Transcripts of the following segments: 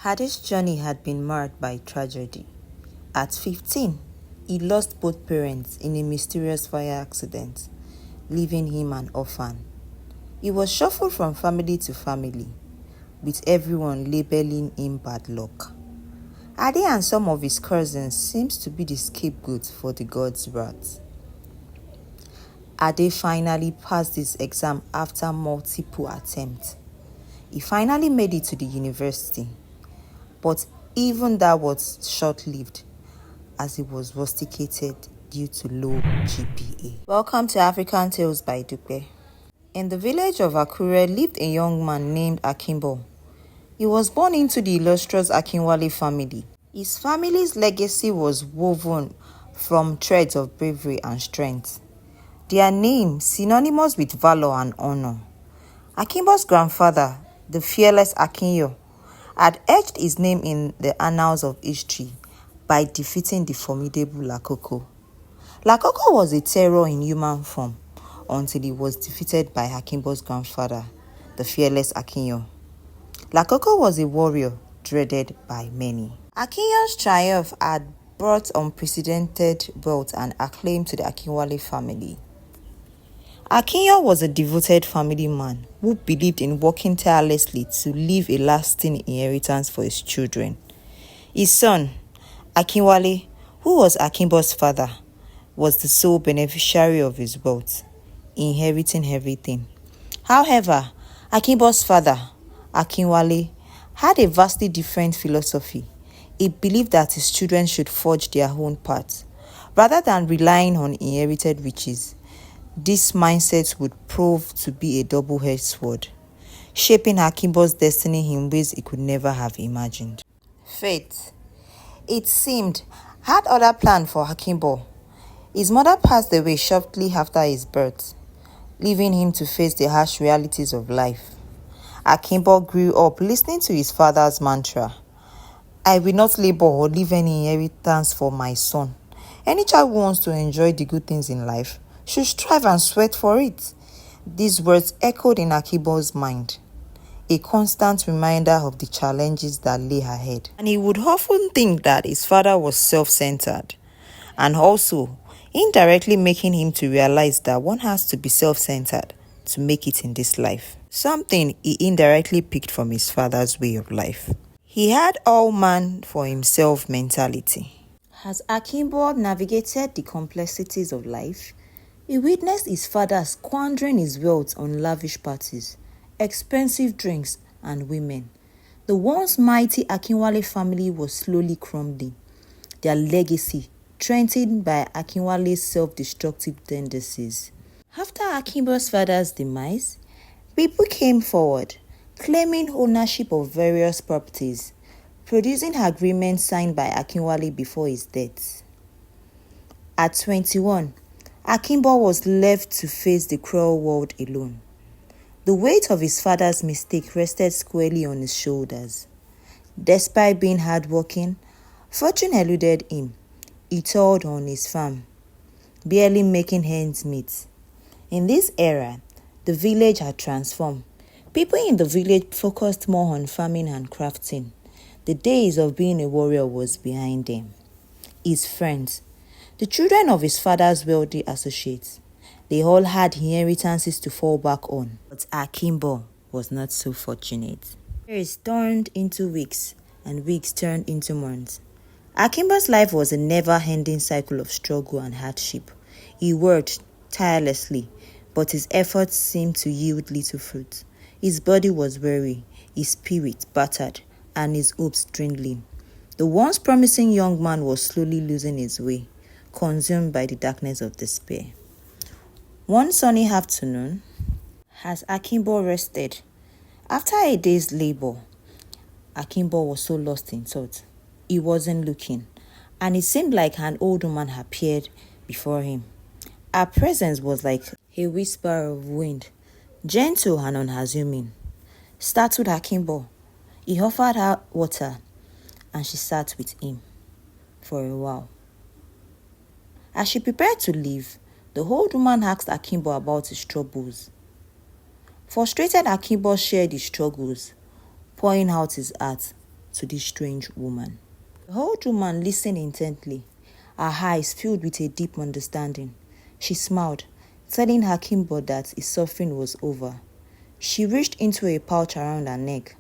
Ade's journey had been marred by tragedy. At 15, he lost both parents in a mysterious fire accident, leaving him an orphan. He was shuffled from family to family, with everyone labeling him bad luck. Ade and some of his cousins seemed to be the scapegoats for the gods' wrath. Ade finally passed his exam after multiple attempts. He finally made it to the university, but even that was short-lived as he was rusticated due to low GPA. Welcome to African Tales by Dupe. In the village of Akure lived a young man named Akimbo. He was born into the illustrious Akinwale family. His family's legacy was woven from threads of bravery and strength. Their name synonymous with valor and honor. Akimbo's grandfather, the fearless Akinyo, had etched his name in the annals of history by defeating the formidable Lakoko. Lakoko was a terror in human form until he was defeated by Akimbo's grandfather, the fearless Akinyo. Lakoko was a warrior dreaded by many. Akinyo's triumph had brought unprecedented wealth and acclaim to the Akinwale family. Akinyo was a devoted family man who believed in working tirelessly to leave a lasting inheritance for his children. His son, Akinwale, who was Akimbo's father, was the sole beneficiary of his wealth, inheriting everything. However, Akimbo's father, Akinwale, had a vastly different philosophy. He believed that his children should forge their own path, rather than relying on inherited riches. This mindset would prove to be a double-edged sword, shaping Akimbo's destiny in ways he could never have imagined. Fate, it seemed, had other plans for Akimbo. His mother passed away shortly after his birth, leaving him to face the harsh realities of life. Akimbo grew up listening to his father's mantra, "I will not labor or leave any inheritance for my son. Any child who wants to enjoy the good things in life should strive and sweat for it." These words echoed in Akimbo's mind, a constant reminder of the challenges that lay ahead. And he would often think that his father was self-centered, and also indirectly making him to realize that one has to be self-centered to make it in this life. Something he indirectly picked from his father's way of life. He had all man for himself mentality. As Akimbo navigated the complexities of life, he witnessed his father squandering his wealth on lavish parties, expensive drinks, and women. The once mighty Akinwale family was slowly crumbling, their legacy strengthened by Akinwale's self-destructive tendencies. After Akimbo's father's demise, people came forward, claiming ownership of various properties, producing agreements signed by Akinwale before his death. At 21, Akimbo was left to face the cruel world alone. The weight of his father's mistake rested squarely on his shoulders. Despite being hardworking, fortune eluded him. He toiled on his farm, barely making ends meet. In this era, the village had transformed. People in the village focused more on farming and crafting. The days of being a warrior was behind them. His friends, the children of his father's wealthy associates, they all had inheritances to fall back on. But Akimbo was not so fortunate. Years turned into weeks, and weeks turned into months. Akimbo's life was a never-ending cycle of struggle and hardship. He worked tirelessly, but his efforts seemed to yield little fruit. His body was weary, his spirit battered, and his hopes dwindling. The once promising young man was slowly losing his way, consumed by the darkness of despair. One sunny afternoon, as Akimbo rested, after a day's labor, Akimbo was so lost in thought. He wasn't looking, and it seemed like an old woman appeared before him. Her presence was like a whisper of wind, gentle and unassuming. Startled Akimbo, he offered her water, and she sat with him for a while. As she prepared to leave, the old woman asked Akimbo about his troubles. Frustrated, Akimbo shared his struggles, pouring out his heart to this strange woman. The old woman listened intently, her eyes filled with a deep understanding. She smiled, telling Akimbo that his suffering was over. She reached into a pouch around her neck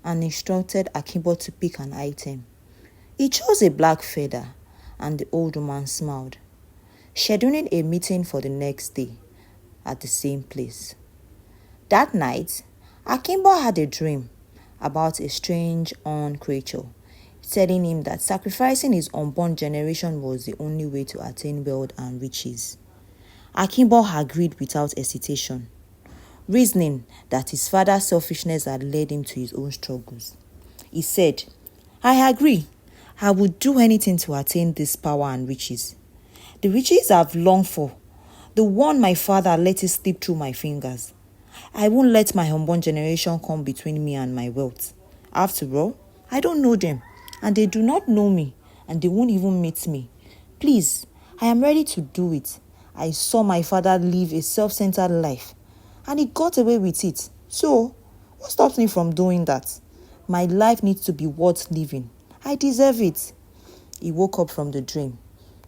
and instructed Akimbo to pick an item. He chose a black feather, and the old woman smiled, scheduling a meeting for the next day at the same place. That night, Akimbo had a dream about a strange horned creature, telling him that sacrificing his unborn generation was the only way to attain wealth and riches. Akimbo agreed without hesitation, reasoning that his father's selfishness had led him to his own struggles. He said, "I agree. I would do anything to attain this power and riches. The riches I've longed for, the one my father let it slip through my fingers. I won't let my unborn generation come between me and my wealth. After all, I don't know them, and they do not know me, and they won't even meet me. Please, I am ready to do it. I saw my father live a self-centered life, and he got away with it. So, what stops me from doing that? My life needs to be worth living. I deserve it." He woke up from the dream,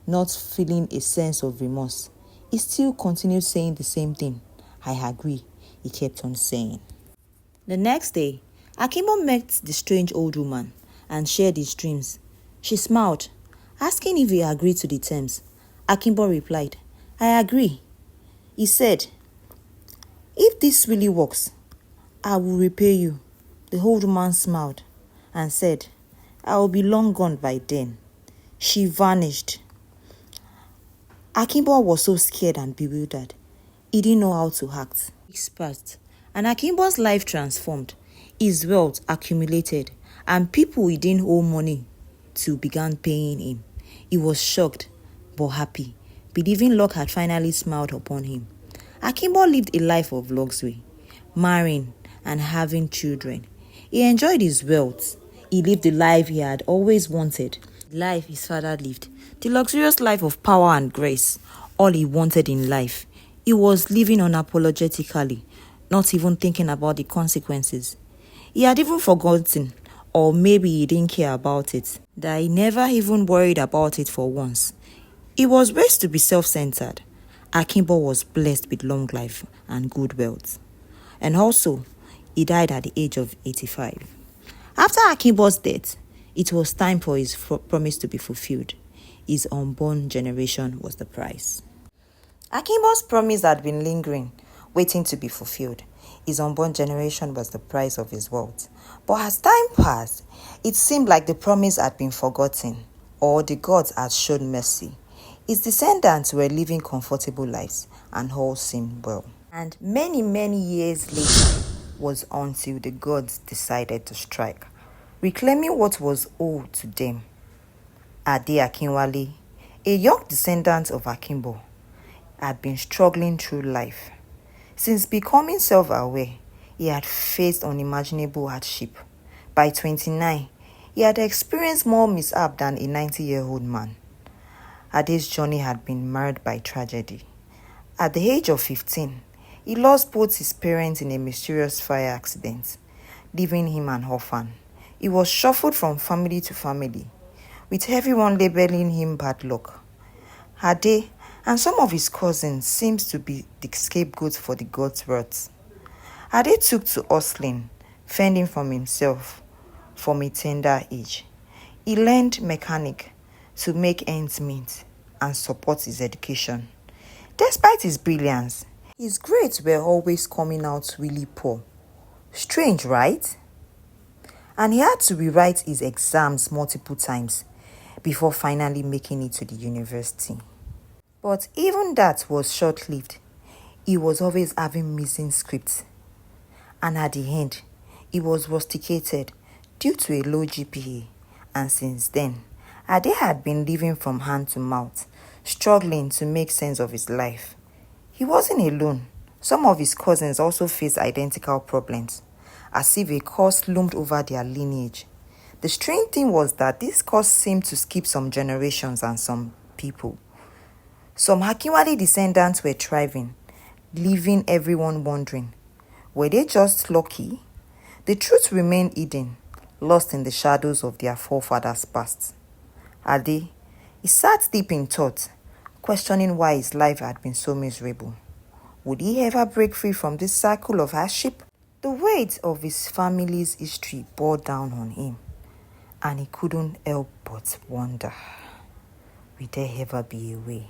not feeling a sense of remorse. He still continued saying the same thing. "I agree," he kept on saying. The next day, Akimbo met the strange old woman and shared his dreams. She smiled, asking if he agreed to the terms. Akimbo replied, "I agree." He said, "If this really works, I will repay you." The old woman smiled and said, "I will be long gone by then." She vanished. Akimbo was so scared and bewildered. He didn't know how to act. Weeks passed, and Akimbo's life transformed. His wealth accumulated, and people he didn't owe money to began paying him. He was shocked but happy, believing luck had finally smiled upon him. Akimbo lived a life of luxury, marrying and having children. He enjoyed his wealth. He lived the life he had always wanted, the life his father lived, the luxurious life of power and grace, all he wanted in life. He was living unapologetically, not even thinking about the consequences. He had even forgotten, or maybe he didn't care about it, that he never even worried about it for once. He was raised to be self-centered. Akimbo was blessed with long life and good wealth. And also, he died at the age of 85. After Akimbo's death, it was time for his promise to be fulfilled. His unborn generation was the price. Akimbo's promise had been lingering, waiting to be fulfilled. His unborn generation was the price of his wealth. But as time passed, it seemed like the promise had been forgotten, or the gods had shown mercy. His descendants were living comfortable lives, and all seemed well. And many years later was until the gods decided to strike, reclaiming what was owed to them. Ade Akinwale, a young descendant of Akimbo, had been struggling through life. Since becoming self-aware, he had faced unimaginable hardship. By 29, he had experienced more mishap than a 90-year-old man. Ade's journey had been marred by tragedy. At the age of 15, he lost both his parents in a mysterious fire accident, leaving him an orphan. He was shuffled from family to family, with everyone labeling him bad luck. Ade and some of his cousins seemed to be the scapegoats for the gods' wrath. Ade took to hustling, fending from himself from a tender age. He learned mechanic to make ends meet and support his education. Despite his brilliance, his grades were always coming out really poor. Strange, right? And he had to rewrite his exams multiple times before finally making it to the university. But even that was short-lived. He was always having missing scripts. And at the end, he was rusticated due to a low GPA. And since then, Ade had been living from hand to mouth, struggling to make sense of his life. He wasn't alone. Some of his cousins also faced identical problems, as if a curse loomed over their lineage. The strange thing was that this curse seemed to skip some generations and some people. Some Akinwale descendants were thriving, leaving everyone wondering, were they just lucky? The truth remained hidden. lost in the shadows of their forefathers' past. Ade, he sat deep in thought, questioning why his life had been so miserable. Would he ever break free from this cycle of hardship? The weight of his family's history bore down on him, and he couldn't help but wonder, will there ever be a way?